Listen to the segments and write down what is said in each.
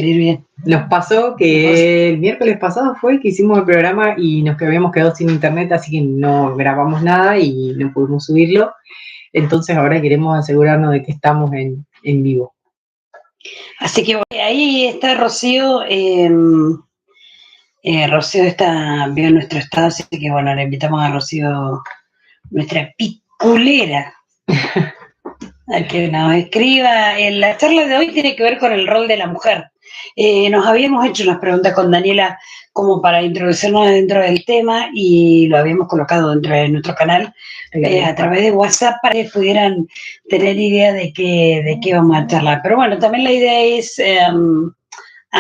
salir bien. Nos pasó que el miércoles pasado fue que hicimos el programa y nos habíamos quedado sin internet, así que no grabamos nada y no pudimos subirlo. Entonces ahora queremos asegurarnos de que estamos en vivo. Así que ahí está Rocío. Rocío vio nuestro estado, así que bueno, le invitamos a Rocío, nuestra piculera, a que nos escriba. La charla de hoy tiene que ver con el rol de la mujer. Nos habíamos hecho unas preguntas con Daniela como para introducirnos dentro del tema y lo habíamos colocado dentro de nuestro canal a través de WhatsApp para que pudieran tener idea de qué vamos a charlar. Pero bueno, también la idea es...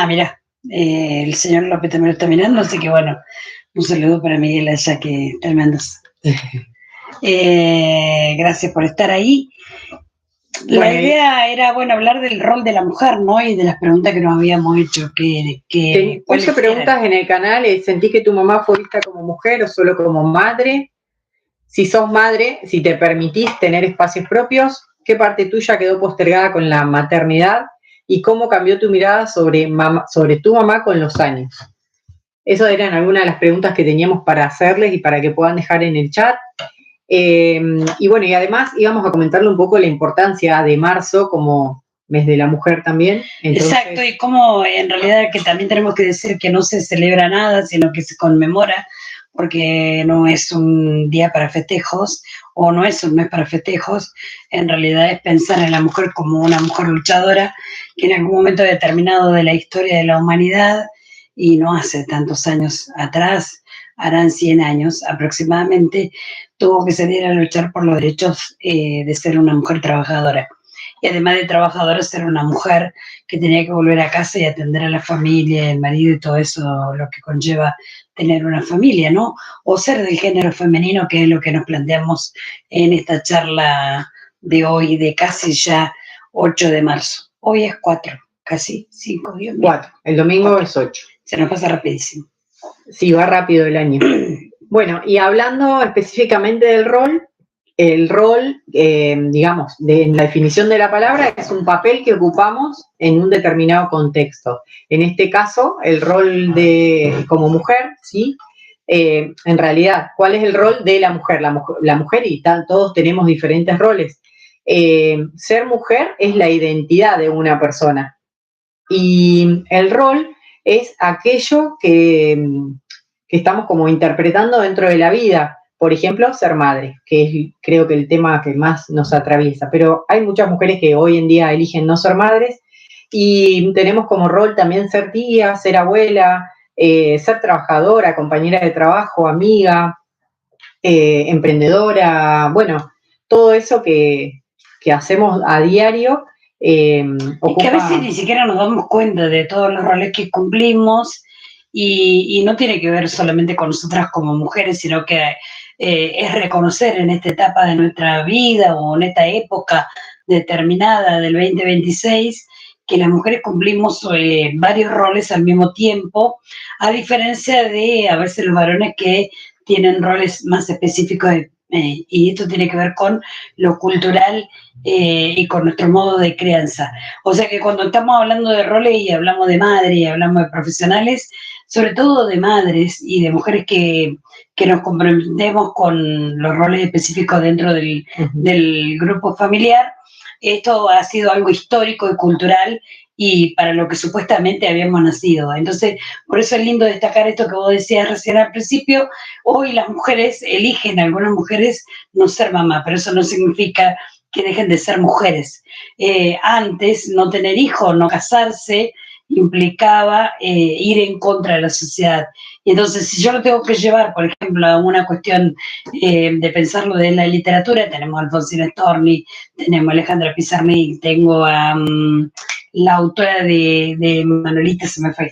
mirá, el señor López también lo está mirando, así que bueno, un saludo para Miguel allá, que tremendos. Gracias por estar ahí. La idea era, hablar del rol de la mujer, ¿no? Y de las preguntas que nos habíamos hecho. Puse preguntas en el canal. ¿Sentí que tu mamá fue vista como mujer o solo como madre? Si sos madre, si te permitís tener espacios propios, ¿qué parte tuya quedó postergada con la maternidad? ¿Y cómo cambió tu mirada sobre tu mamá con los años? Esas eran algunas de las preguntas que teníamos para hacerles y para que puedan dejar en el chat. Y bueno, y además íbamos a comentarle un poco la importancia de marzo como mes de la mujer también. Entonces, exacto, y cómo en realidad que también tenemos que decir que no se celebra nada, sino que se conmemora, porque no es un día para festejos, o no es un mes para festejos, en realidad es pensar en la mujer como una mujer luchadora, que en algún momento determinado de la historia de la humanidad, y no hace tantos años atrás, harán 100 años aproximadamente, tuvo que salir a luchar por los derechos de ser una mujer trabajadora. Y además de trabajadora, ser una mujer que tenía que volver a casa y atender a la familia, el marido y todo eso, lo que conlleva tener una familia, ¿no? O ser del género femenino, que es lo que nos planteamos en esta charla de hoy, de casi ya 8 de marzo. Hoy es 4, casi 5, Dios mío. 4, el domingo 4. Es 8. Se nos pasa rapidísimo. Sí, va rápido el año. Bueno, y hablando específicamente del rol, el rol, digamos, en la definición de la palabra, es un papel que ocupamos en un determinado contexto. En este caso, el rol como mujer, ¿sí? En realidad, ¿cuál es el rol de la mujer? La mujer y todos tenemos diferentes roles. Ser mujer es la identidad de una persona. Y el rol es aquello que estamos como interpretando dentro de la vida. Por ejemplo, ser madre, que es creo que el tema que más nos atraviesa. Pero hay muchas mujeres que hoy en día eligen no ser madres y tenemos como rol también ser tía, ser abuela, ser trabajadora, compañera de trabajo, amiga, emprendedora, bueno, todo eso que hacemos a diario. Y que a veces ni siquiera nos damos cuenta de todos los roles que cumplimos y no tiene que ver solamente con nosotras como mujeres, sino que es reconocer en esta etapa de nuestra vida o en esta época determinada del 2026 que las mujeres cumplimos varios roles al mismo tiempo, a diferencia de a veces los varones que tienen roles más específicos y esto tiene que ver con lo cultural y con nuestro modo de crianza. O sea que cuando estamos hablando de roles y hablamos de madre y hablamos de profesionales, sobre todo de madres y de mujeres que nos comprometemos con los roles específicos dentro del grupo familiar, esto ha sido algo histórico y cultural y para lo que supuestamente habíamos nacido. Entonces, por eso es lindo destacar esto que vos decías recién al principio. Hoy las mujeres eligen, algunas mujeres, no ser mamá, pero eso no significa que dejen de ser mujeres. Antes, no tener hijos, no casarse, implicaba ir en contra de la sociedad. Y entonces, si yo lo tengo que llevar, por ejemplo, a una cuestión de pensarlo de la literatura, tenemos a Alfonsina Storni, tenemos a Alejandra Pizarnik, tengo a la autora de Manolita, se me fue.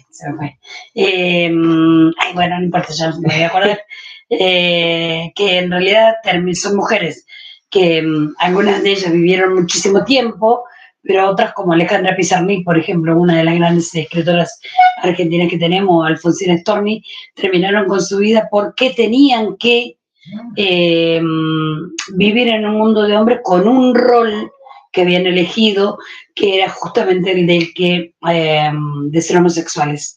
Bueno, no importa, ya me voy a acordar. Que en realidad son mujeres que algunas de ellas vivieron muchísimo tiempo, pero otras como Alejandra Pizarnik, por ejemplo, una de las grandes escritoras argentinas que tenemos, Alfonsina Storni, terminaron con su vida porque tenían que vivir en un mundo de hombres con un rol que habían elegido, que era justamente el de ser homosexuales.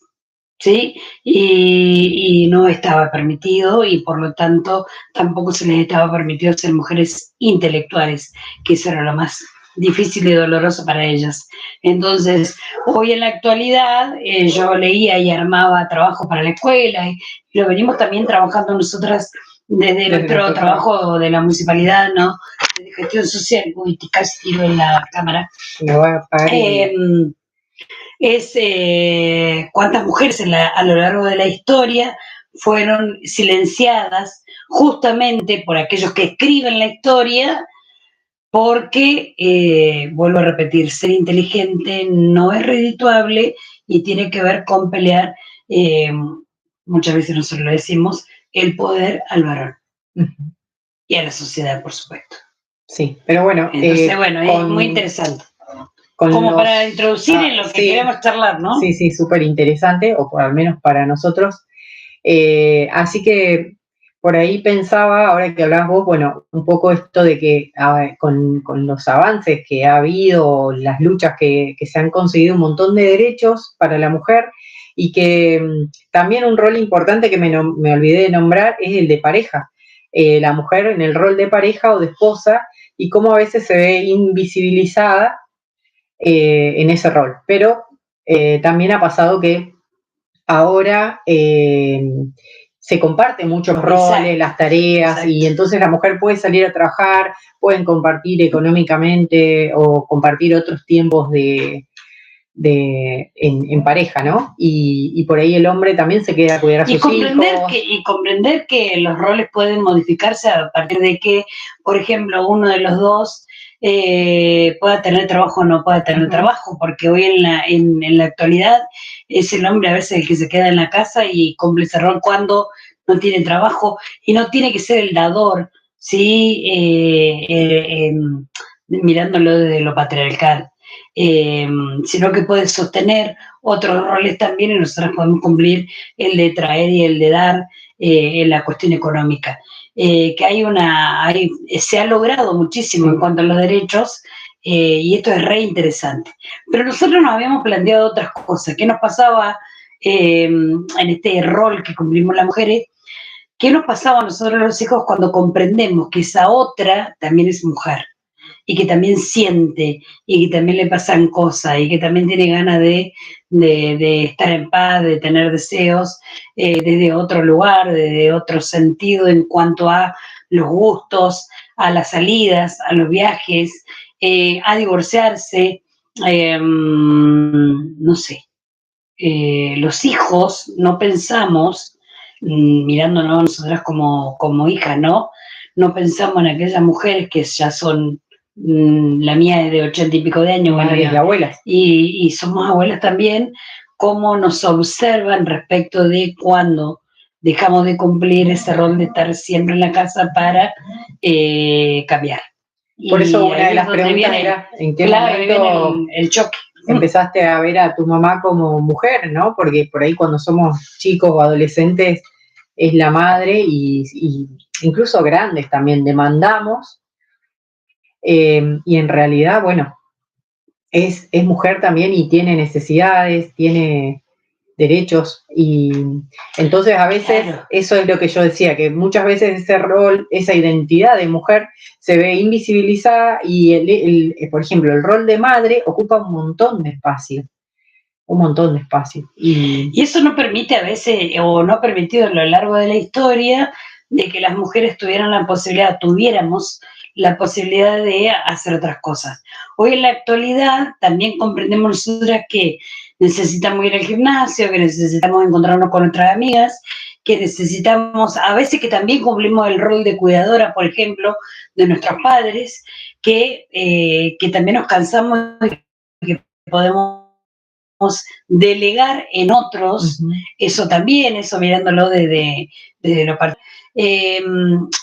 ¿Sí? Y no estaba permitido y por lo tanto tampoco se les estaba permitido ser mujeres intelectuales, que eso era lo más difícil y doloroso para ellas. Entonces, hoy en la actualidad yo leía y armaba trabajo para la escuela y lo venimos también trabajando nosotras desde nuestro trabajo de la municipalidad, ¿no? De gestión social. Uy, casi tiro en la cámara. Me voy a apagar Es cuántas mujeres a lo largo de la historia fueron silenciadas justamente por aquellos que escriben la historia, porque, vuelvo a repetir, ser inteligente no es redituable y tiene que ver con pelear, eh, muchas veces nosotros lo decimos, el poder al varón y a la sociedad, por supuesto. Sí, pero bueno. Entonces, bueno, es muy interesante. Como para introducir en lo que queremos charlar, ¿no? Sí, sí, súper interesante, o al menos para nosotros. Así que por ahí pensaba, ahora que hablabas vos, bueno, un poco esto de que con los avances que ha habido, las luchas que se han conseguido un montón de derechos para la mujer, y que también un rol importante que me olvidé de nombrar es el de pareja. La mujer en el rol de pareja o de esposa, y cómo a veces se ve invisibilizada en ese rol. Pero también ha pasado que ahora se comparten muchos roles, las tareas, exacto. Y entonces la mujer puede salir a trabajar, pueden compartir económicamente o compartir otros tiempos en pareja, ¿no? Y por ahí el hombre también se queda a cuidar a sus hijos. Y comprender que los roles pueden modificarse a partir de que, por ejemplo, uno de los dos pueda tener trabajo o no pueda tener trabajo, porque hoy en la actualidad es el hombre a veces el que se queda en la casa y cumple ese rol cuando no tiene trabajo, y no tiene que ser el dador, ¿sí? Mirándolo desde lo patriarcal. Sino que puede sostener otros roles también, y nosotros podemos cumplir el de traer y el de dar en la cuestión económica. Que se ha logrado muchísimo en cuanto a los derechos, y esto es re interesante. Pero nosotros nos habíamos planteado otras cosas. ¿Qué nos pasaba en este rol que cumplimos las mujeres? ¿Qué nos pasaba a nosotros los hijos cuando comprendemos que esa otra también es mujer? Y que también siente, y que también le pasan cosas, y que también tiene ganas de estar en paz, de tener deseos desde otro lugar, desde otro sentido en cuanto a los gustos, a las salidas, a los viajes, a divorciarse, no sé. Los hijos no pensamos, mirándonos nosotras como hijas, ¿no? No pensamos en aquellas mujeres que ya son, la mía es de 80 y pico de años, madres y abuelas. Y somos abuelas también, cómo nos observan respecto de cuando dejamos de cumplir ese rol de estar siempre en la casa para cambiar. Por eso una de las preguntas era, ¿en qué momento el choque? Empezaste a ver a tu mamá como mujer, ¿no? Porque por ahí cuando somos chicos o adolescentes es la madre, y incluso grandes también demandamos, y en realidad, bueno, es mujer también y tiene necesidades, tiene derechos, y entonces a veces, claro, eso es lo que yo decía, que muchas veces ese rol, esa identidad de mujer se ve invisibilizada, y por ejemplo, el rol de madre ocupa un montón de espacio. Y eso no permite a veces, o no ha permitido a lo largo de la historia, de que las mujeres tuviéramos la posibilidad de hacer otras cosas. Hoy en la actualidad también comprendemos nosotras que necesitamos ir al gimnasio, que necesitamos encontrarnos con nuestras amigas, que necesitamos, a veces que también cumplimos el rol de cuidadora, por ejemplo, de nuestros padres, que también nos cansamos y que podemos delegar en otros, eso también, eso mirándolo desde lo particular,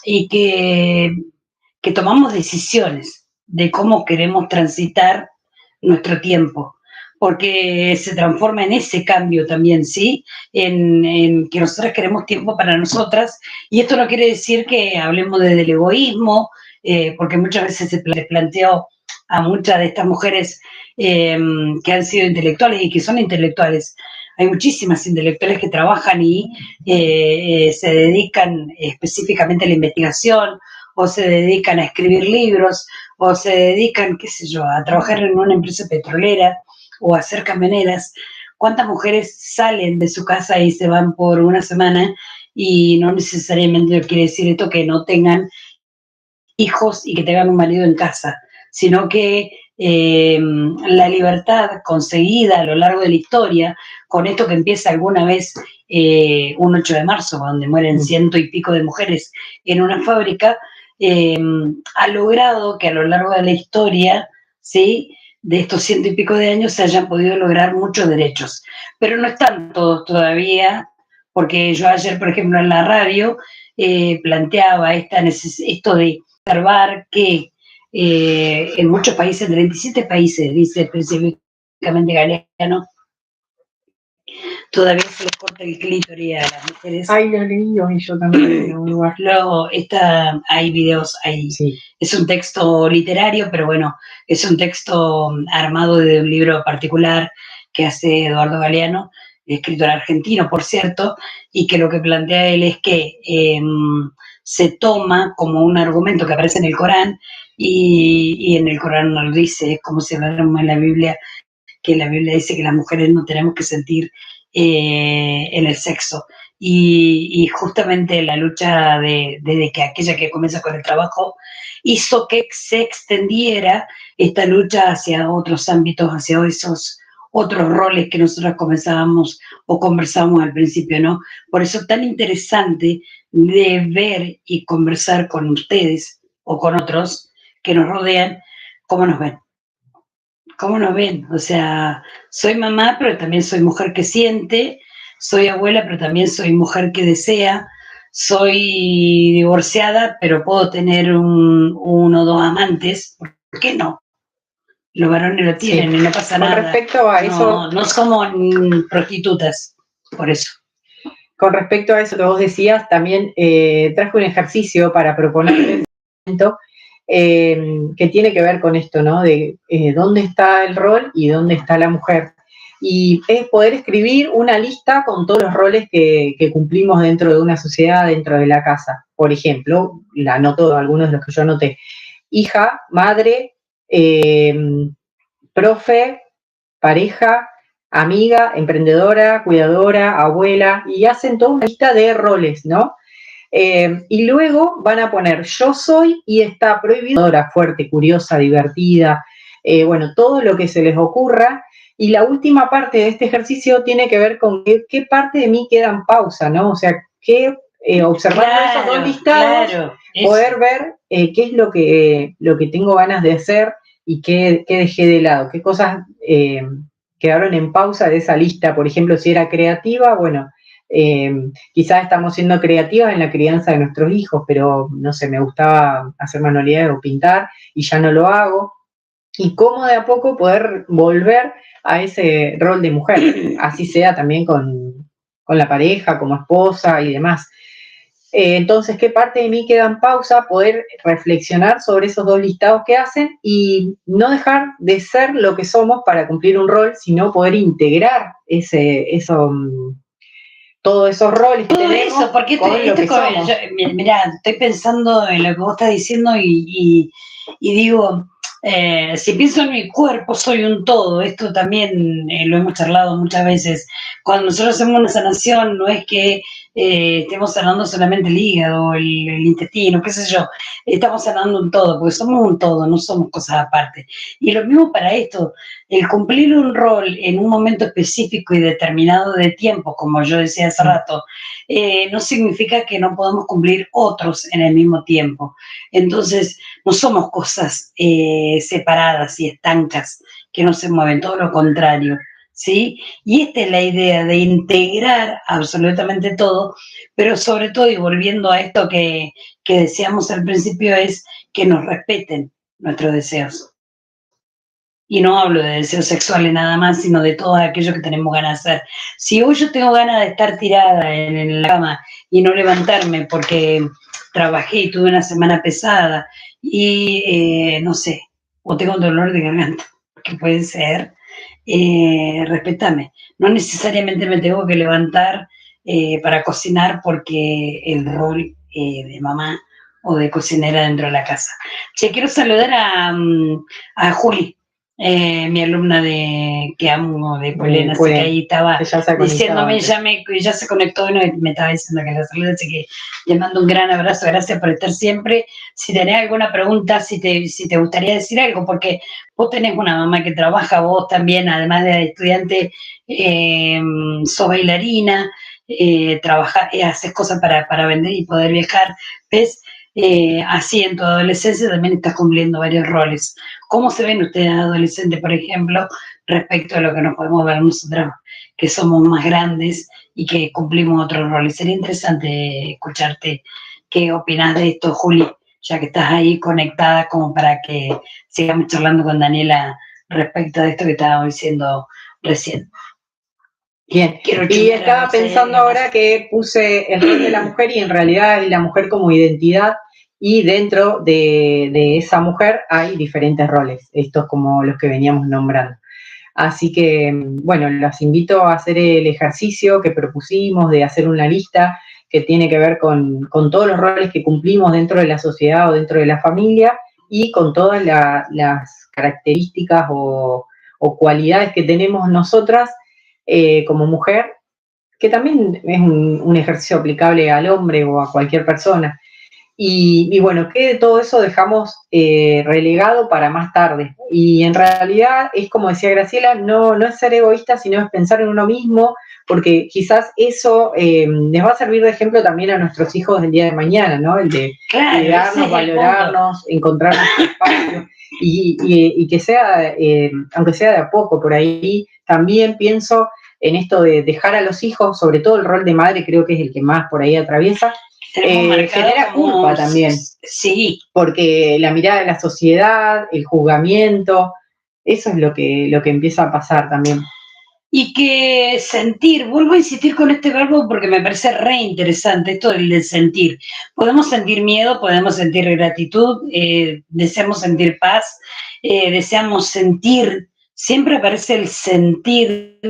y que tomamos decisiones de cómo queremos transitar nuestro tiempo, porque se transforma en ese cambio también, ¿sí? En que nosotras queremos tiempo para nosotras, y esto no quiere decir que hablemos desde el egoísmo, porque muchas veces se planteó a muchas de estas mujeres que han sido intelectuales y que son intelectuales. Hay muchísimas intelectuales que trabajan y se dedican específicamente a la investigación, o se dedican a escribir libros, o se dedican, qué sé yo, a trabajar en una empresa petrolera o a hacer camioneras. ¿Cuántas mujeres salen de su casa y se van por una semana? Y no necesariamente quiere decir esto que no tengan hijos y que tengan un marido en casa, sino que la libertad conseguida a lo largo de la historia, con esto que empieza alguna vez un 8 de marzo, donde mueren 100 y pico de mujeres en una fábrica, ha logrado que a lo largo de la historia, ¿sí?, de estos 100 y pico de años se hayan podido lograr muchos derechos, pero no están todos todavía, porque yo ayer, por ejemplo, en la radio planteaba esto de observar que en muchos países, 37 países, dice específicamente Galeano, todavía se les corta el clítoris a las mujeres. Ay, lo leí hoy yo también en un lugar. Luego hay videos, sí. Es un texto literario, pero bueno, es un texto armado de un libro particular que hace Eduardo Galeano, escritor argentino, por cierto, y que lo que plantea él es que se toma como un argumento que aparece en el Corán, y en el Corán no lo dice, es como si habláramos en la Biblia, que la Biblia dice que las mujeres no tenemos que sentir en el sexo. Y justamente la lucha de que aquella que comienza con el trabajo hizo que se extendiera esta lucha hacia otros ámbitos, hacia esos otros roles que nosotros comenzábamos o conversábamos al principio, ¿no? Por eso tan interesante de ver y conversar con ustedes o con otros que nos rodean, cómo nos ven. ¿Cómo nos ven? O sea, soy mamá, pero también soy mujer que siente, soy abuela, pero también soy mujer que desea, soy divorciada, pero puedo tener uno o dos amantes, ¿por qué no? Los varones lo tienen, sí, y no pasa nada. Con respecto a eso, no somos prostitutas, por eso. Con respecto a eso que vos decías, también traje un ejercicio para proponerles que tiene que ver con esto, ¿no? De dónde está el rol y dónde está la mujer. Y es poder escribir una lista con todos los roles que cumplimos dentro de una sociedad, dentro de la casa. Por ejemplo, la anoto algunos de los que yo anoté. Hija, madre, profe, pareja, amiga, emprendedora, cuidadora, abuela, y hacen toda una lista de roles, ¿no? Y luego van a poner yo soy y está prohibido, fuerte, curiosa, divertida, bueno, todo lo que se les ocurra. Y la última parte de este ejercicio tiene que ver con qué parte de mí queda en pausa, ¿no? O sea, observando esos dos listados, poder ver qué es lo que tengo ganas de hacer y qué dejé de lado, qué cosas quedaron en pausa de esa lista. Por ejemplo, si era creativa, bueno, quizás estamos siendo creativas en la crianza de nuestros hijos, pero no sé, me gustaba hacer manualidades o pintar y ya no lo hago. Y cómo de a poco poder volver a ese rol de mujer, así sea también con la pareja, como esposa y demás. Entonces, ¿qué parte de mí queda en pausa? Poder reflexionar sobre esos dos listados que hacen y no dejar de ser lo que somos para cumplir un rol, sino poder integrar todos esos roles que tenemos. Eso, porque mirá, estoy pensando en lo que vos estás diciendo y digo, si pienso en mi cuerpo, soy un todo. Esto también lo hemos charlado muchas veces. Cuando nosotros hacemos una sanación, no es que estemos sanando solamente el hígado, el intestino, qué sé yo. Estamos sanando un todo, porque somos un todo, no somos cosas aparte. Y lo mismo para esto, el cumplir un rol en un momento específico y determinado de tiempo, como yo decía hace rato, no significa que no podamos cumplir otros en el mismo tiempo. Entonces, no somos cosas separadas y estancas que no se mueven, todo lo contrario, ¿sí? Y esta es la idea de integrar absolutamente todo, pero sobre todo, y volviendo a esto que decíamos al principio, es que nos respeten nuestros deseos. Y no hablo de deseos sexuales nada más, sino de todo aquello que tenemos ganas de hacer. Si hoy yo tengo ganas de estar tirada en la cama y no levantarme porque trabajé y tuve una semana pesada y no sé, o tengo un dolor de garganta, que puede ser, respétame. No necesariamente me tengo que levantar para cocinar porque el rol de mamá o de cocinera dentro de la casa. Che, quiero saludar a Juli, mi alumna que amo de Polena, así que ahí estaba diciéndome, ya se conectó y me estaba diciendo que la salude, así que le mando un gran abrazo, gracias por estar siempre. Si tenés alguna pregunta, si te gustaría decir algo, porque vos tenés una mamá que trabaja, vos también, además de estudiante, sos bailarina, haces cosas para vender y poder viajar, ¿ves? Así en tu adolescencia también estás cumpliendo varios roles. ¿Cómo se ven ustedes adolescentes, por ejemplo, respecto a lo que nos podemos ver nosotros, que somos más grandes y que cumplimos otros roles? Sería interesante escucharte qué opinas de esto, Juli, ya que estás ahí conectada como para que sigamos charlando con Daniela respecto de esto que estábamos diciendo recién. Bien, y estaba pensando ahora que puse el rol de la mujer y en realidad la mujer como identidad y dentro de esa mujer hay diferentes roles, estos como los que veníamos nombrando. Así que, bueno, los invito a hacer el ejercicio que propusimos de hacer una lista que tiene que ver con todos los roles que cumplimos dentro de la sociedad o dentro de la familia y con todas las características o cualidades que tenemos nosotras como mujer, que también es un ejercicio aplicable al hombre o a cualquier persona. Y bueno, que de todo eso dejamos relegado para más tarde. Y en realidad es como decía Graciela, no es ser egoísta, sino es pensar en uno mismo, porque quizás eso les va a servir de ejemplo también a nuestros hijos del día de mañana, ¿no? El de cuidarnos, valorarnos, encontrar nuestro espacio y que sea, aunque sea de a poco, por ahí también pienso en esto de dejar a los hijos, sobre todo el rol de madre, creo que es el que más por ahí atraviesa, genera culpa también. Sí. Porque la mirada de la sociedad, el juzgamiento, eso es lo que empieza a pasar también. Y que sentir, vuelvo a insistir con este verbo porque me parece re interesante esto del sentir. Podemos sentir miedo, podemos sentir gratitud, deseamos sentir paz, deseamos sentir, siempre aparece el sentir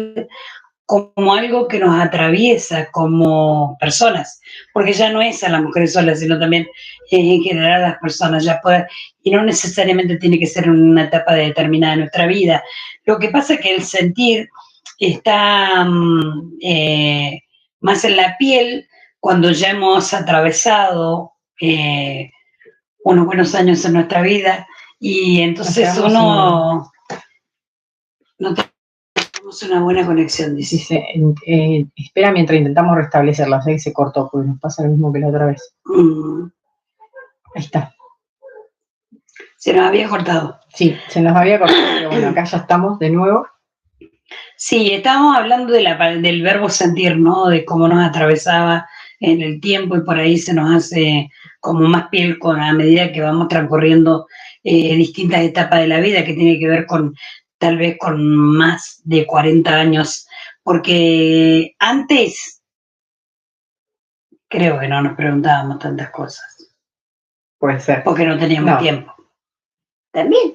como algo que nos atraviesa como personas, porque ya no es a las mujeres solas, sino también en general a las personas, y no necesariamente tiene que ser en una etapa determinada de nuestra vida. Lo que pasa es que el sentir está más en la piel cuando ya hemos atravesado unos buenos años en nuestra vida y entonces uno no tenemos una buena conexión, dice. Espera mientras intentamos restablecerla, o sea que se cortó, porque nos pasa lo mismo que la otra vez. Ahí está. Se nos había cortado. Sí, se nos había cortado, pero bueno, acá ya estamos de nuevo. Sí, estábamos hablando del verbo sentir, ¿no? De cómo nos atravesaba en el tiempo y por ahí se nos hace como más piel a medida que vamos transcurriendo distintas etapas de la vida, que tiene que ver con tal vez con más de 40 años, porque antes creo que no nos preguntábamos tantas cosas. Puede ser. Porque no teníamos tiempo. También.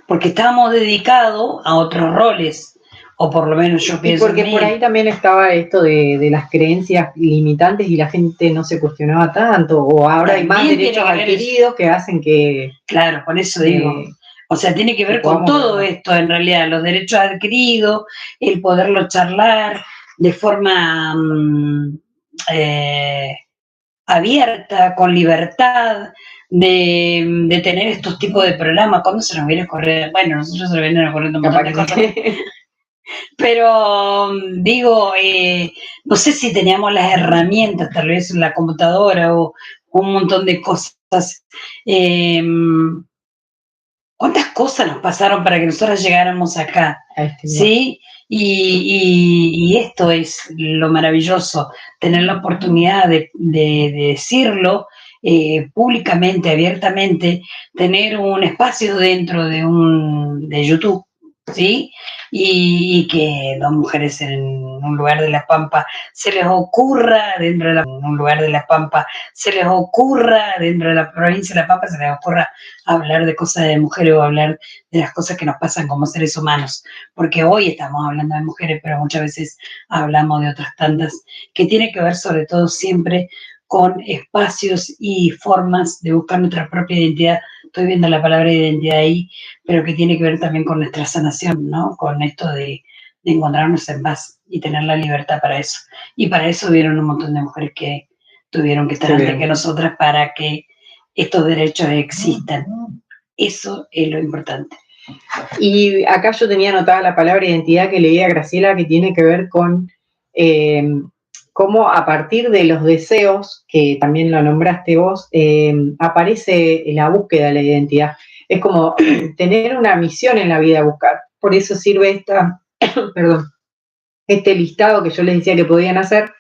Porque estábamos dedicados a otros roles, o por lo menos yo pienso. Y porque por ahí también estaba esto de las creencias limitantes y la gente no se cuestionaba tanto, o ahora hay más derechos adquiridos que hacen que... Claro, por eso digo. O sea, tiene que ver con todo esto, en realidad, los derechos adquiridos, el poderlo charlar de forma abierta, con libertad, de tener estos tipos de programas. ¿Cuándo se nos viene a correr? Bueno, nosotros se nos vienen corriendo un montón de cosas. Pero digo, no sé si teníamos las herramientas, tal vez la computadora o un montón de cosas. ¿Cuántas cosas nos pasaron para que nosotros llegáramos acá? ¿Sí? Y esto es lo maravilloso, tener la oportunidad de decirlo públicamente, abiertamente, tener un espacio dentro de YouTube, ¿sí? Y que dos mujeres en un lugar de La Pampa se les ocurra, dentro de un lugar de La Pampa, se les ocurra, dentro de la provincia de La Pampa, se les ocurra hablar de cosas de mujeres o hablar de las cosas que nos pasan como seres humanos, porque hoy estamos hablando de mujeres, pero muchas veces hablamos de otras tantas, que tiene que ver sobre todo siempre con espacios y formas de buscar nuestra propia identidad. Estoy viendo la palabra identidad ahí, pero que tiene que ver también con nuestra sanación, ¿no? Con esto de encontrarnos en paz y tener la libertad para eso. Y para eso hubieron un montón de mujeres que tuvieron que estar antes que nosotras para que estos derechos existan. Eso es lo importante. Y acá yo tenía anotada la palabra identidad que leía Graciela, que tiene que ver con cómo a partir de los deseos, que también lo nombraste vos, aparece la búsqueda de la identidad. Es como tener una misión en la vida, buscar. Por eso sirve este listado que yo les decía que podían hacer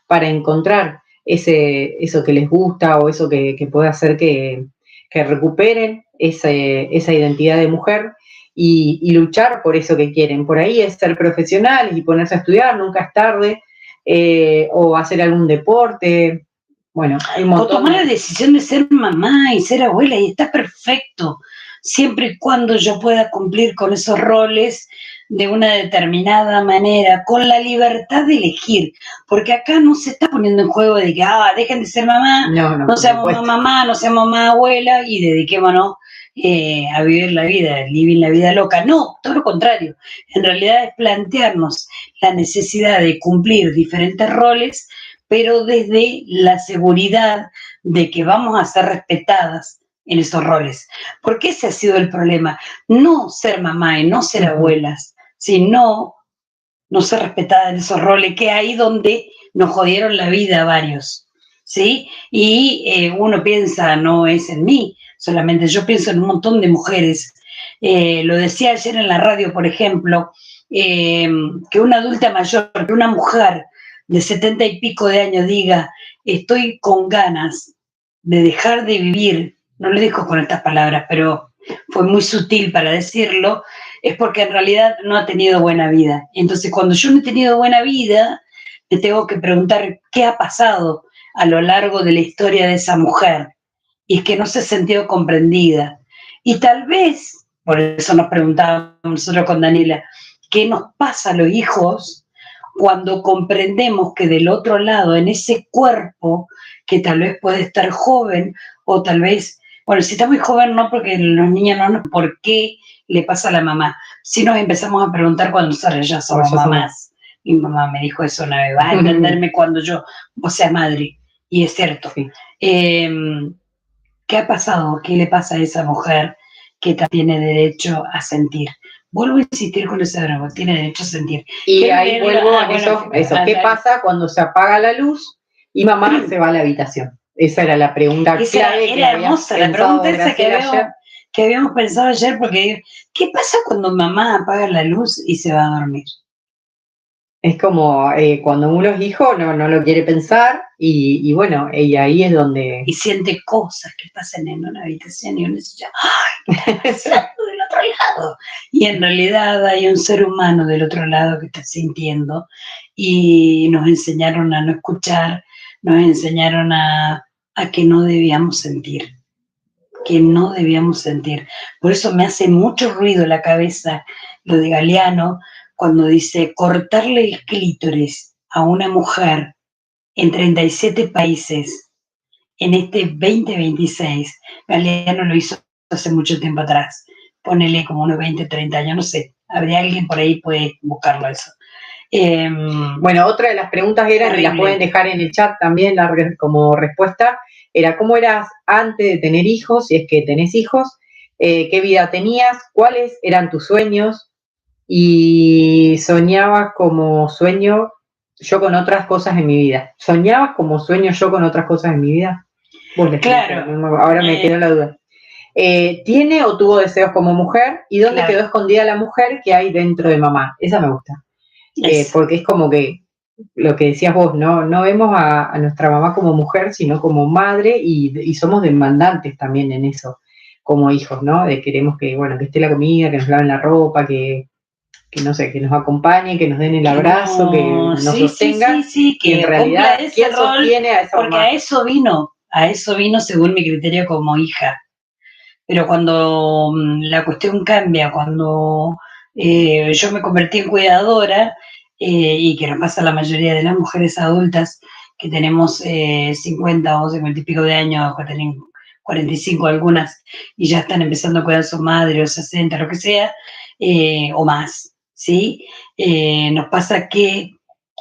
para encontrar eso que les gusta o eso que puede hacer que recuperen esa identidad de mujer y luchar por eso que quieren. Por ahí es ser profesional y ponerse a estudiar, nunca es tarde, o hacer algún deporte. Bueno, hay un montón. O tomar la decisión de ser mamá y ser abuela, y está perfecto, siempre y cuando yo pueda cumplir con esos roles de una determinada manera, con la libertad de elegir, porque acá no se está poniendo en juego de que, dejen de ser mamá, no seamos mamá, no seamos más abuela y dediquémonos a vivir la vida, vivir la vida loca. No, todo lo contrario. En realidad es plantearnos la necesidad de cumplir diferentes roles, pero desde la seguridad de que vamos a ser respetadas en esos roles. Porque ese ha sido el problema. No ser mamá y no ser abuelas, sino no ser respetada en esos roles, que es ahí donde nos jodieron la vida varios, ¿sí? Y uno piensa, no es en mí, solamente yo pienso en un montón de mujeres. Lo decía ayer en la radio, por ejemplo, que una adulta mayor, que una mujer de 70 y pico de años diga, estoy con ganas de dejar de vivir, no lo dijo con estas palabras, pero fue muy sutil para decirlo, es porque en realidad no ha tenido buena vida. Entonces, cuando yo no he tenido buena vida, me tengo que preguntar qué ha pasado a lo largo de la historia de esa mujer. Y es que no se ha sentido comprendida. Y tal vez, por eso nos preguntábamos nosotros con Daniela, ¿qué nos pasa a los hijos cuando comprendemos que del otro lado, en ese cuerpo, que tal vez puede estar joven o tal vez, bueno, si está muy joven no, porque los niños no, ¿por qué le pasa a la mamá? Si nos empezamos a preguntar cuando nosotros ya somos mamás. Mi mamá me dijo eso una vez, va a entenderme cuando vos seas madre. Y es cierto. Sí. ¿Qué ha pasado? ¿Qué le pasa a esa mujer que tiene derecho a sentir? Vuelvo a insistir con ese drama, tiene derecho a sentir. Y ahí vuelvo a eso. ¿Qué pasa cuando se apaga la luz y mamá se va a la habitación? Esa era la pregunta clave. Era hermosa la pregunta esa que habíamos pensado ayer, porque ¿qué pasa cuando mamá apaga la luz y se va a dormir? Es como cuando uno es hijo no lo quiere pensar y bueno, y ahí es donde... Y siente cosas que pasan en una habitación y uno dice, ¡ay! ¿Qué está pasando del otro lado? Y en realidad hay un ser humano del otro lado que está sintiendo y nos enseñaron a no escuchar, nos enseñaron a que no debíamos sentir, que no debíamos sentir. Por eso me hace mucho ruido la cabeza lo de Galeano, cuando dice cortarle el clítoris a una mujer en 37 países en este 2026, Galeano lo hizo hace mucho tiempo atrás, ponele como unos 20, 30 años, no sé, habría alguien por ahí puede buscarlo eso. Bueno, otra de las preguntas era, y las pueden dejar en el chat también como respuesta, era cómo eras antes de tener hijos, si es que tenés hijos, qué vida tenías, cuáles eran tus sueños, y soñabas como sueño yo con otras cosas en mi vida. ¿Soñabas como sueño yo con otras cosas en mi vida? Claro. Ahora me quedó la duda. ¿Tiene o tuvo deseos como mujer? ¿Y dónde quedó escondida la mujer que hay dentro de mamá? Esa me gusta. Porque es como que lo que decías vos, no vemos a nuestra mamá como mujer, sino como madre y somos demandantes también en eso, como hijos, ¿no? De queremos que esté la comida, que nos laven la ropa, que que no sé, que nos acompañe, que nos den el abrazo, que nos sostengan. Sí, que en realidad quién sostiene a esa porque mamá. a eso vino según mi criterio como hija. Pero cuando la cuestión cambia, cuando yo me convertí en cuidadora, y que nos pasa a la mayoría de las mujeres adultas que tenemos 50 o 50 y pico de años, que tienen 45 algunas, y ya están empezando a cuidar a su madre o 60, lo que sea, o más, ¿sí? Nos pasa que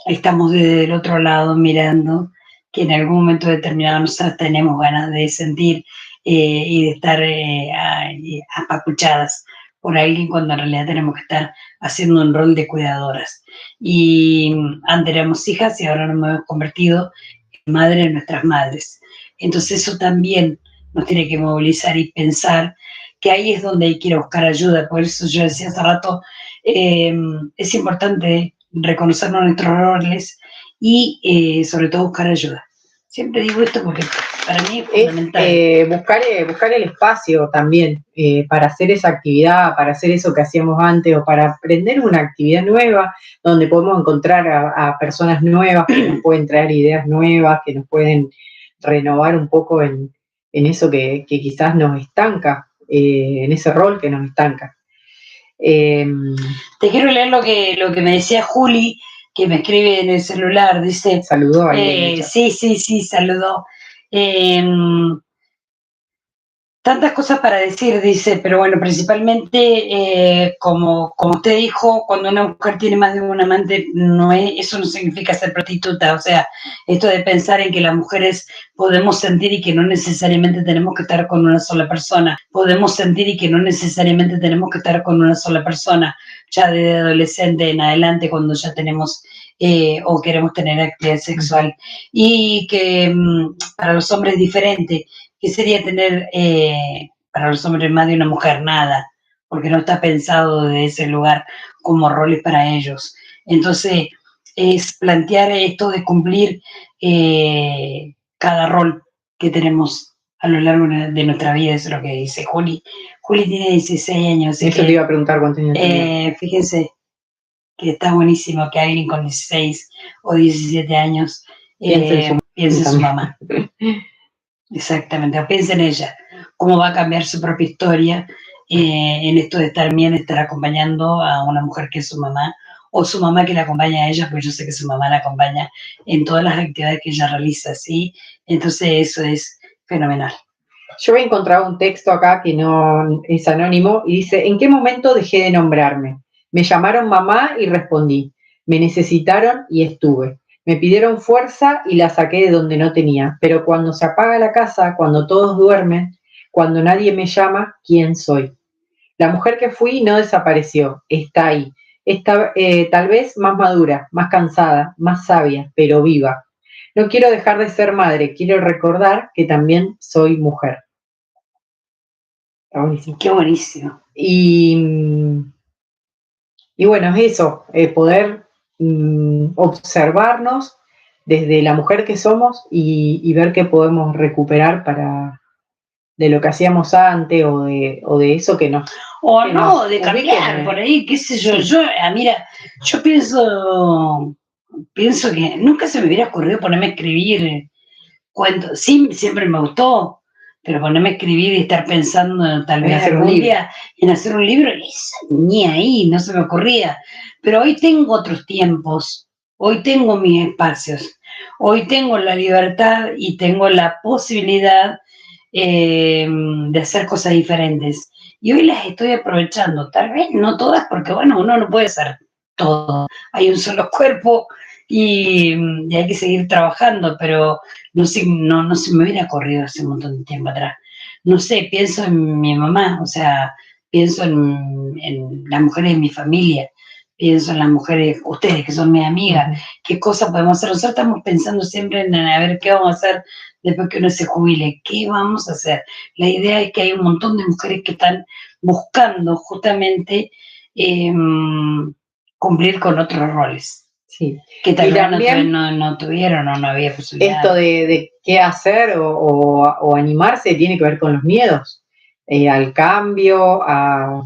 estamos desde el otro lado mirando, que en algún momento determinado nosotros tenemos ganas de sentir y de estar apapuchadas por alguien cuando en realidad tenemos que estar haciendo un rol de cuidadoras. Y antes éramos hijas y ahora nos hemos convertido en madres de nuestras madres. Entonces eso también nos tiene que movilizar y pensar que ahí es donde hay que ir a buscar ayuda. Por eso yo decía hace rato, es importante reconocernos nuestros roles y sobre todo buscar ayuda. Siempre digo esto porque para mí es fundamental. Buscar el espacio también para hacer esa actividad, para hacer eso que hacíamos antes o para aprender una actividad nueva donde podemos encontrar a personas nuevas que nos pueden traer ideas nuevas, que nos pueden renovar un poco en eso que quizás nos estanca, en ese rol que nos estanca. Te quiero leer lo que me decía Juli, que me escribe en el celular, dice... Saludó ahí. Sí, saludó. Tantas cosas para decir, dice, pero bueno, principalmente, como usted dijo, cuando una mujer tiene más de un amante, eso no significa ser prostituta, o sea, esto de pensar en que las mujeres podemos sentir y que no necesariamente tenemos que estar con una sola persona, podemos sentir y que no necesariamente tenemos que estar con una sola persona, ya desde adolescente en adelante, cuando ya tenemos o queremos tener actividad sexual, y que para los hombres es diferente. ¿Qué sería tener para los hombres más de una mujer? Nada, porque no está pensado desde ese lugar como roles para ellos. Entonces, es plantear esto de cumplir cada rol que tenemos a lo largo de nuestra vida, eso es lo que dice Juli. Juli tiene 16 años. Eso te iba a preguntar cuántos años tenía. Fíjense que está buenísimo que alguien con 16 o 17 años piense en su mamá. Exactamente, o piensa en ella, cómo va a cambiar su propia historia en esto de estar bien, estar acompañando a una mujer que es su mamá, o su mamá que la acompaña a ella, porque yo sé que su mamá la acompaña en todas las actividades que ella realiza, ¿sí? Entonces eso es fenomenal. Yo he encontrado un texto acá que no es anónimo y dice, ¿en qué momento dejé de nombrarme? Me llamaron mamá y respondí, me necesitaron y estuve. Me pidieron fuerza y la saqué de donde no tenía, pero cuando se apaga la casa, cuando todos duermen, cuando nadie me llama, ¿quién soy? La mujer que fui no desapareció, está ahí. Está tal vez más madura, más cansada, más sabia, pero viva. No quiero dejar de ser madre, quiero recordar que también soy mujer. Está buenísimo. Qué buenísimo. Y bueno, es eso, poder observarnos desde la mujer que somos y ver qué podemos recuperar de lo que hacíamos antes o de eso que nos... O que no, de cambiar por ahí, qué sé yo. Sí. Mira, yo pienso que nunca se me hubiera ocurrido ponerme a escribir cuentos. Sí, siempre me gustó, pero ponerme a escribir y estar pensando tal vez algún día en hacer un libro, ni ahí, no se me ocurría. Pero hoy tengo otros tiempos, hoy tengo mis espacios, hoy tengo la libertad y tengo la posibilidad de hacer cosas diferentes. Y hoy las estoy aprovechando, tal vez no todas, porque bueno, uno no puede hacer todo. Hay un solo cuerpo y hay que seguir trabajando, pero no se me hubiera ocurrido hace un montón de tiempo atrás. No sé, pienso en mi mamá, o sea, pienso en las mujeres de mi familia, pienso en las mujeres, ustedes que son mis amigas, qué cosas podemos hacer. Nosotros estamos pensando siempre en a ver qué vamos a hacer después que uno se jubile, qué vamos a hacer. La idea es que hay un montón de mujeres que están buscando justamente cumplir con otros roles. Sí. Que tal vez no tuvieron o no había posibilidad. Esto de qué hacer o animarse tiene que ver con los miedos, al cambio, a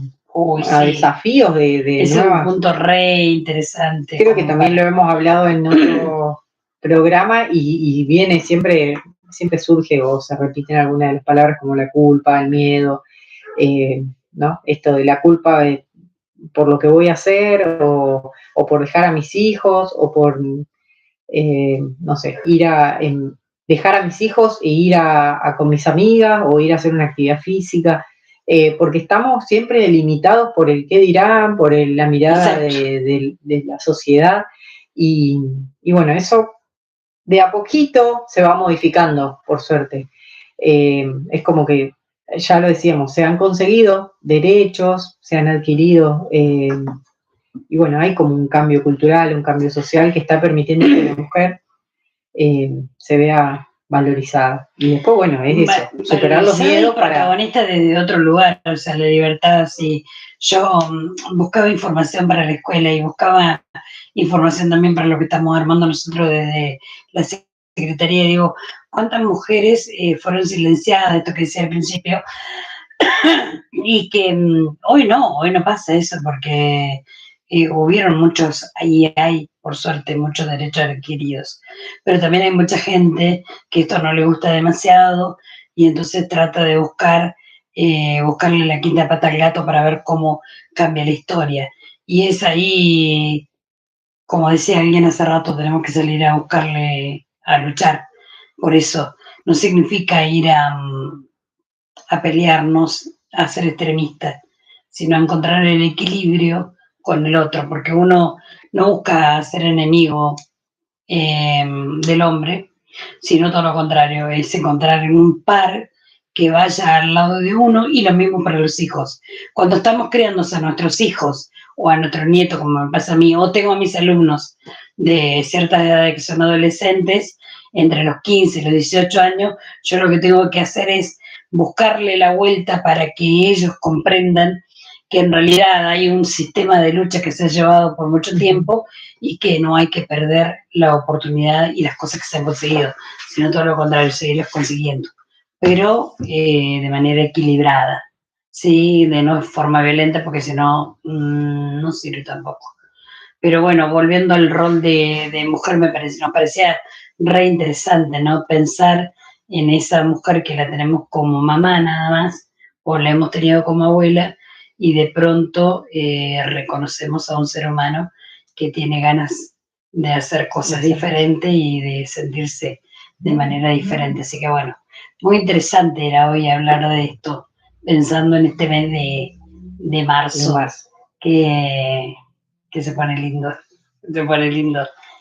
a desafíos de ese es un punto re interesante. Creo que también lo hemos hablado en otro programa y viene siempre surge o se repiten algunas de las palabras como la culpa, el miedo, ¿no? Esto de la culpa por lo que voy a hacer o por dejar a mis hijos o por, no sé, dejar a mis hijos e ir con mis amigas o ir a hacer una actividad física. Porque estamos siempre limitados por el qué dirán, por la mirada de la sociedad y bueno, eso de a poquito se va modificando, por suerte. Es como que, ya lo decíamos, se han conseguido derechos, se han adquirido, y bueno, hay como un cambio cultural, un cambio social que está permitiendo que la mujer se vea valorizada. Y después, bueno, es eso, superar los miedos para... protagonista desde otro lugar, o sea, la libertad, sí. Yo buscaba información para la escuela y buscaba información también para lo que estamos armando nosotros desde la Secretaría. Digo, ¿cuántas mujeres fueron silenciadas, esto que decía al principio? Y que hoy no pasa eso porque hubieron muchos, ahí hay, por suerte, muchos derechos adquiridos, pero también hay mucha gente que esto no le gusta demasiado y entonces trata de buscarle la quinta pata al gato para ver cómo cambia la historia. Y es ahí, como decía alguien hace rato, tenemos que salir a buscarle, a luchar por eso. No significa ir a pelearnos, a ser extremistas, sino a encontrar el equilibrio con el otro, porque uno no busca ser enemigo del hombre, sino todo lo contrario, es encontrar en un par que vaya al lado de uno y lo mismo para los hijos. Cuando estamos criándose a nuestros hijos o a nuestros nietos, como me pasa a mí, o tengo a mis alumnos de cierta edad que son adolescentes, entre los 15 y los 18 años, yo lo que tengo que hacer es buscarle la vuelta para que ellos comprendan que en realidad hay un sistema de lucha que se ha llevado por mucho tiempo y que no hay que perder la oportunidad y las cosas que se han conseguido, sino todo lo contrario, seguirlas consiguiendo, pero de manera equilibrada, ¿sí? De no forma violenta, porque si no, no sirve tampoco. Pero bueno, volviendo al rol de mujer, nos parecía re interesante, ¿no? Pensar en esa mujer que la tenemos como mamá nada más, o la hemos tenido como abuela, y de pronto reconocemos a un ser humano que tiene ganas de hacer cosas diferentes y de sentirse de manera diferente. Así que bueno, muy interesante era hoy hablar de esto, pensando en este mes de marzo, que se pone lindo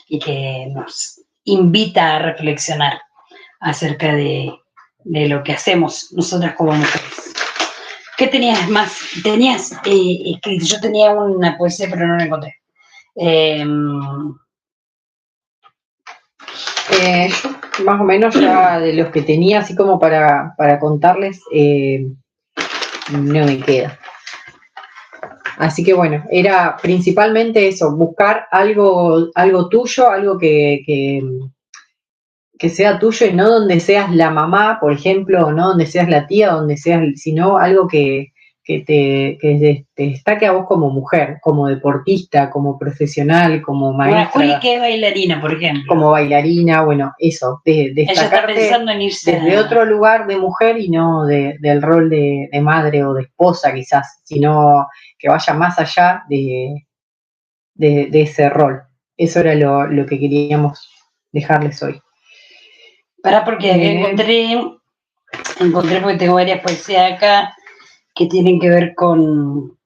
y que nos invita a reflexionar acerca de lo que hacemos nosotras como mujeres. ¿Qué tenías más? Tenías escrito, yo tenía una poesía pero no la encontré. Yo más o menos ya de los que tenía así como para contarles, no me queda. Así que bueno, era principalmente eso, buscar algo tuyo, algo que sea tuyo y no donde seas la mamá, por ejemplo, o no donde seas la tía, donde seas, sino algo que te destaque a vos como mujer, como deportista, como profesional, como maestra. Juli, que es bailarina, por ejemplo. Como bailarina, bueno, eso, destacarte ella está pensando en irse desde otro lugar de mujer y no del rol de madre o de esposa quizás, sino que vaya más allá de ese rol. Eso era lo que queríamos dejarles hoy. Porque encontré porque tengo varias poesías acá que tienen que ver con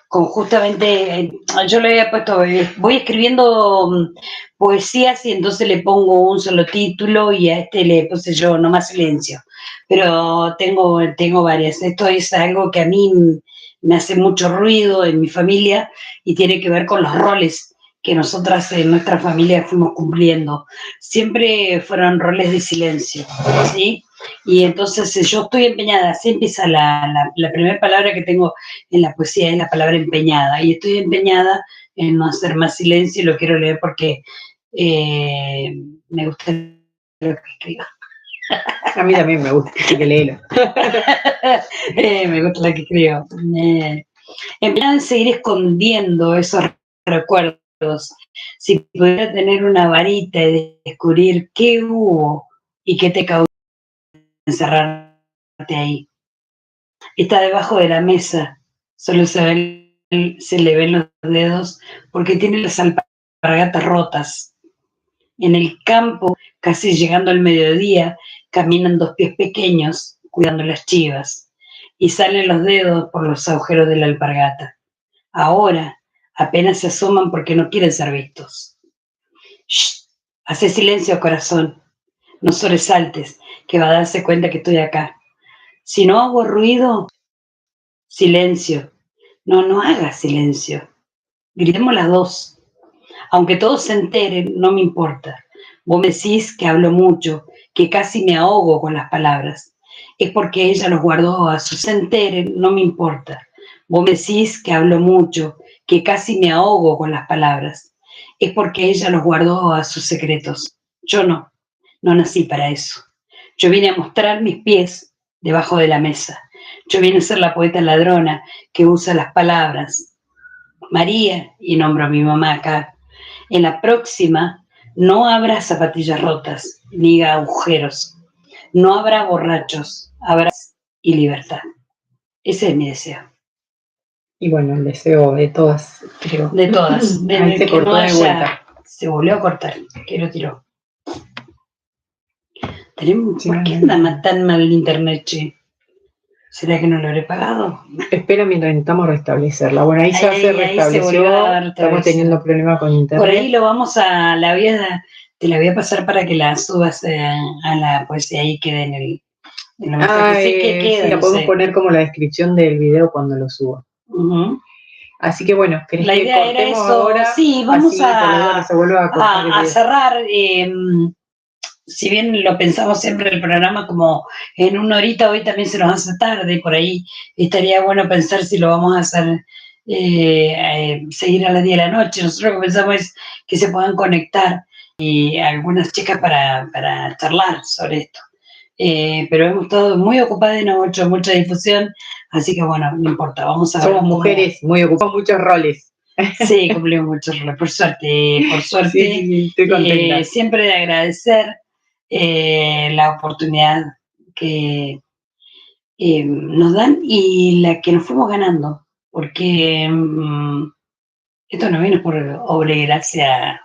justamente, yo le había puesto, voy escribiendo poesías y entonces le pongo un solo título y a este le puse yo nomás silencio, pero tengo varias. Esto es algo que a mí me hace mucho ruido en mi familia y tiene que ver con los roles que nosotras en nuestra familia fuimos cumpliendo. Siempre fueron roles de silencio, ¿sí? Y entonces yo estoy empeñada, así empieza la primera palabra que tengo en la poesía, es la palabra empeñada, y estoy empeñada en no hacer más silencio y lo quiero leer porque me gusta lo que escribo. A mí también me gusta, así que léelo. Me gusta lo que escribo. En vez de seguir escondiendo esos recuerdos, si pudiera tener una varita y descubrir qué hubo y qué te causó encerrarte ahí. Está debajo de la mesa, solo se le ven los dedos porque tiene las alpargatas rotas. En el campo, casi llegando al mediodía, caminan dos pies pequeños cuidando las chivas y salen los dedos por los agujeros de la alpargata. Ahora apenas se asoman porque no quieren ser vistos. ¡Shh! Hace silencio, corazón. No sobresaltes, que va a darse cuenta que estoy acá. Si no hago ruido, silencio. No hagas silencio. Gritemos las dos. Aunque todos se enteren, no me importa. Vos me decís que hablo mucho, que casi me ahogo con las palabras. Es porque ella los guardó a sus enteren, no me importa. Vos me decís que hablo mucho, que casi me ahogo con las palabras. Es porque ella los guardó a sus secretos. Yo no nací para eso. Yo vine a mostrar mis pies debajo de la mesa. Yo vine a ser la poeta ladrona que usa las palabras. María, y nombro a mi mamá acá. En la próxima no habrá zapatillas rotas ni agujeros. No habrá borrachos, habrá y libertad. Ese es mi deseo. Y bueno, el deseo de todas, creo. De todas. Ahí se cortó de vuelta. Se volvió a cortar, que lo tiró. ¿Por qué anda tan mal el internet, che? ¿Será que no lo habré pagado? Espera mientras intentamos restablecerla. Bueno, ahí ya se restableció. Estamos teniendo problemas con internet. Por ahí lo vamos a... te la voy a pasar para que la subas a la poesía ahí quede en el... Sí, la podemos poner como la descripción del video cuando lo suba. Así que bueno, ¿querés que cortemos ahora? Sí, vamos a cerrar. Si bien lo pensamos siempre el programa como en una horita, hoy también se nos hace tarde, por ahí estaría bueno pensar si lo vamos a hacer, seguir a las 10 de la noche. Nosotros lo que pensamos es que se puedan conectar algunas chicas para charlar sobre esto. Pero hemos estado muy ocupadas y no hemos hecho mucha difusión, así que bueno, no importa, vamos a ver. Somos mujeres muy ocupadas, muchos roles. Sí, cumplimos muchos roles, por suerte, sí, estoy contenta. Siempre de agradecer la oportunidad que nos dan y la que nos fuimos ganando, porque esto no viene por obra y gracia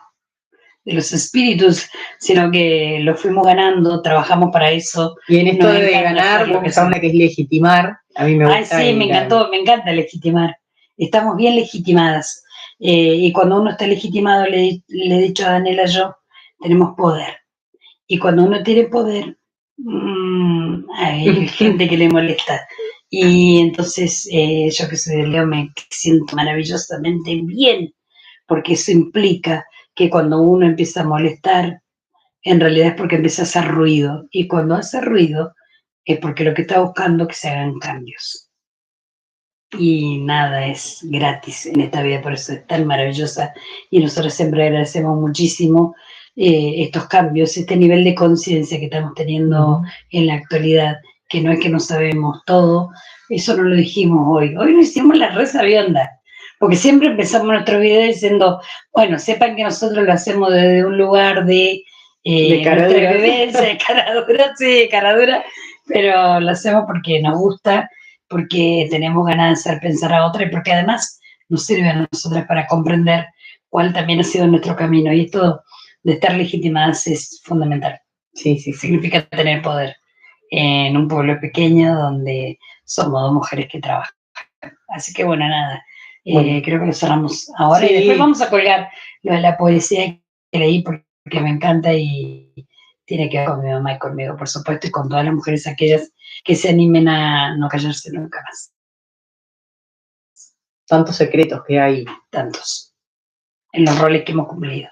de los espíritus, sino que lo fuimos ganando, trabajamos para eso. Y en esto de ganar, vamos a una que es legitimar, a mí me gusta. Ay, sí, me encanta legitimar. Estamos bien legitimadas. Y cuando uno está legitimado, le he dicho a Daniela yo, tenemos poder. Y cuando uno tiene poder, hay gente que le molesta. Y entonces yo que soy de Leo me siento maravillosamente bien, porque eso implica que cuando uno empieza a molestar, en realidad es porque empieza a hacer ruido. Y cuando hace ruido, es porque lo que está buscando es que se hagan cambios. Y nada es gratis en esta vida, por eso es tan maravillosa. Y nosotros siempre agradecemos muchísimo estos cambios, este nivel de conciencia que estamos teniendo en la actualidad, que no es que no sabemos todo, eso no lo dijimos hoy. Hoy no hicimos la re sabionda, porque siempre empezamos nuestro video diciendo, bueno, sepan que nosotros lo hacemos desde un lugar de nuestra vivencia, de cara dura, pero lo hacemos porque nos gusta, porque tenemos ganas de hacer pensar a otra y porque además nos sirve a nosotras para comprender cuál también ha sido nuestro camino. Y esto de estar legitimadas es fundamental. Sí. Significa tener poder en un pueblo pequeño donde somos dos mujeres que trabajan. Así que bueno, nada, creo que lo cerramos ahora y después vamos a colgar lo de la poesía que leí porque me encanta y tiene que ver con mi mamá y conmigo, por supuesto, y con todas las mujeres aquellas que se animen a no callarse nunca más. Tantos secretos que hay. Tantos. En los roles que hemos cumplido.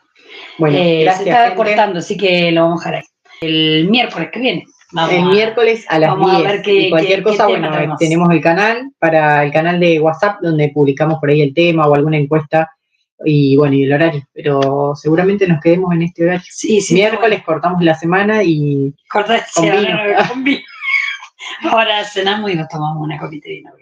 Bueno, gracias, se está cortando, así que lo vamos a dejar ahí. El miércoles que viene. Miércoles a las 10. A ver y cualquier cosa, bueno, tenemos el canal, para el canal de WhatsApp, donde publicamos por ahí el tema o alguna encuesta, y bueno, y el horario. Pero seguramente nos quedemos en este horario. Sí, miércoles cortamos la semana y con vino. Ahora cenamos y nos tomamos una copita de vino.